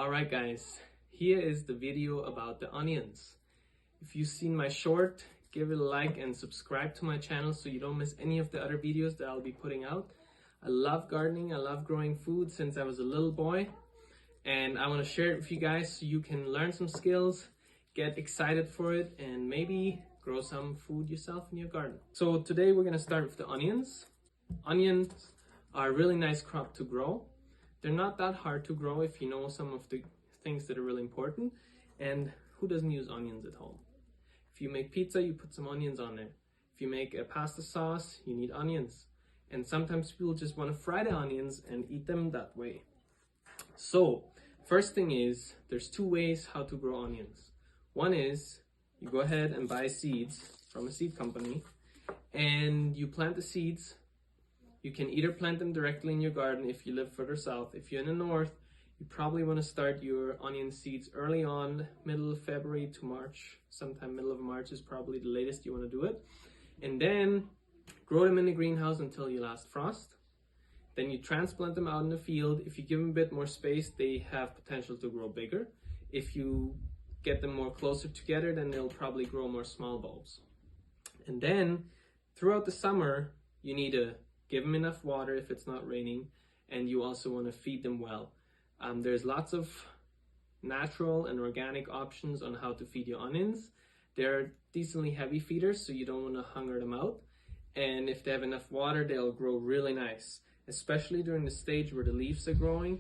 Alright guys, here is the video about the onions. If you've seen my short, give it a like and subscribe to my channel so you don't miss any of the other videos that I'll be putting out. I love gardening, I love growing food since I was a little boy, and I want to share it with you guys so you can learn some skills, get excited for it, and maybe grow some food yourself in your garden. So today we're going to start with the onions. Onions are a really nice crop to grow. They're not that hard to grow if you know some of the things that are really important. And who doesn't use onions at home? If you make pizza, you put some onions on there. If you make a pasta sauce, you need onions. And sometimes people just want to fry the onions and eat them that way. So, first thing is, there's two ways how to grow onions. One is, you go ahead and buy seeds from a seed company, and you plant the seeds. You can either plant them directly in your garden if you live further south. If you're in the north, you probably want to start your onion seeds early on, middle of February to March. Sometime middle of March is probably the latest you want to do it. And then grow them in the greenhouse until your last frost. Then you transplant them out in the field. If you give them a bit more space, they have potential to grow bigger. If you get them more closer together, then they'll probably grow more small bulbs. And then throughout the summer, you need to give them enough water if it's not raining, and you also want to feed them well. There's lots of natural and organic options on how to feed your onions. They're decently heavy feeders, so you don't want to hunger them out. And if they have enough water, they'll grow really nice. Especially during the stage where the leaves are growing,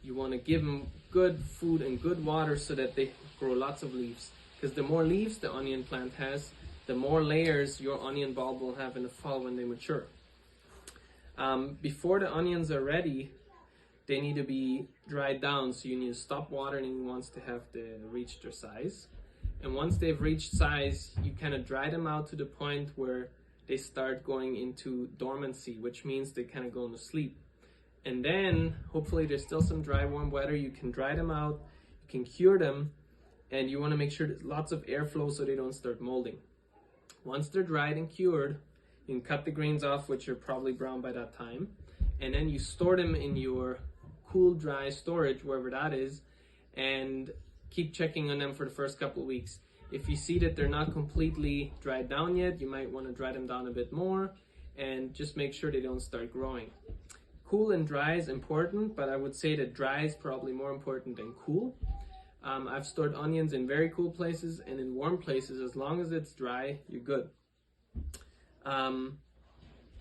you want to give them good food and good water so that they grow lots of leaves. Because the more leaves the onion plant has, the more layers your onion bulb will have in the fall when they mature. Before the onions are ready, they need to be dried down, so you need to stop watering once they have reached their size. And once they've reached size, you kind of dry them out to the point where they start going into dormancy, which means they kind of go into sleep. And then, hopefully there's still some dry, warm weather, you can dry them out, you can cure them, and you want to make sure there's lots of airflow so they don't start molding. Once they're dried and cured, you can cut the grains off, which are probably brown by that time, and then you store them in your cool, dry storage, wherever that is, and keep checking on them for the first couple of weeks. If you see that they're not completely dried down yet, you might want to dry them down a bit more, and just make sure they don't start growing. Cool and dry is important, but I would say that dry is probably more important than cool. I've stored onions in very cool places and in warm places. As long as it's dry, you're good.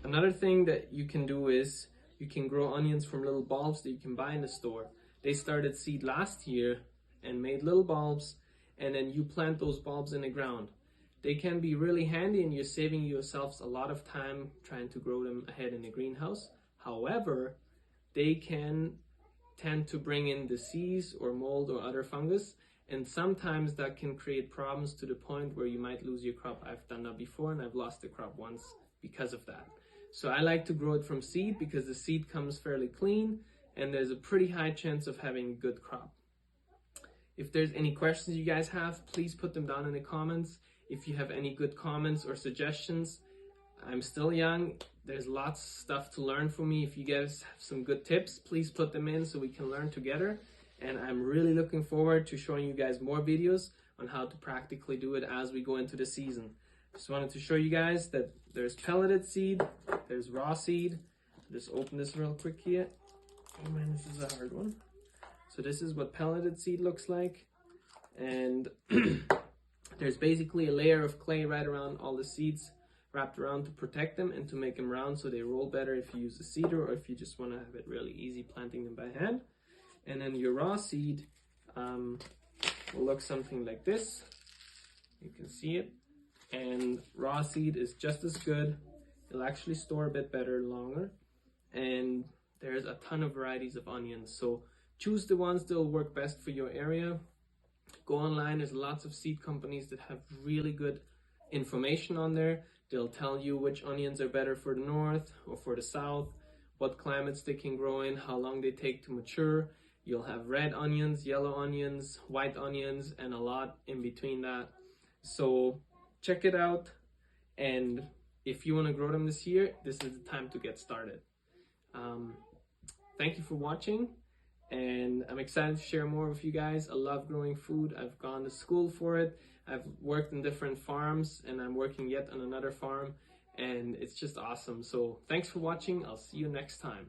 Another thing that you can do is you can grow onions from little bulbs that you can buy in the store. They started seed last year and made little bulbs, and then you plant those bulbs in the ground. They can be really handy, and you're saving yourselves a lot of time trying to grow them ahead in the greenhouse. However, they can tend to bring in disease or mold or other fungus, and sometimes that can create problems to the point where you might lose your crop. I've done that before, and I've lost the crop once because of that. So I like to grow it from seed because the seed comes fairly clean, and there's a pretty high chance of having a good crop. If there's any questions you guys have, please put them down in the comments. If you have any good comments or suggestions, I'm still young. There's lots of stuff to learn from me. If you guys have some good tips, please put them in so we can learn together. And I'm really looking forward to showing you guys more videos on how to practically do it as we go into the season. Just wanted to show you guys that there's pelleted seed, there's raw seed. Just open this real quick here. Oh man, this is a hard one. So this is what pelleted seed looks like. And there's basically a layer of clay right around all the seeds wrapped around to protect them and to make them round so they roll better if you use a seeder or if you just want to have it really easy planting them by hand. And then your raw seed will look something like this. You can see it. And raw seed is just as good. It'll actually store a bit better, longer. And there's a ton of varieties of onions. So choose the ones that will work best for your area. Go online, there's lots of seed companies that have really good information on there. They'll tell you which onions are better for the north or for the south, what climates they can grow in, how long they take to mature. You'll have red onions, yellow onions, white onions, and a lot in between that. So check it out, and if you want to grow them this year, this is the time to get started. Thank you for watching, and I'm excited to share more with you guys. I love growing food. I've gone to school for it. I've worked in different farms, and I'm working yet on another farm, and it's just awesome. So thanks for watching. I'll see you next time.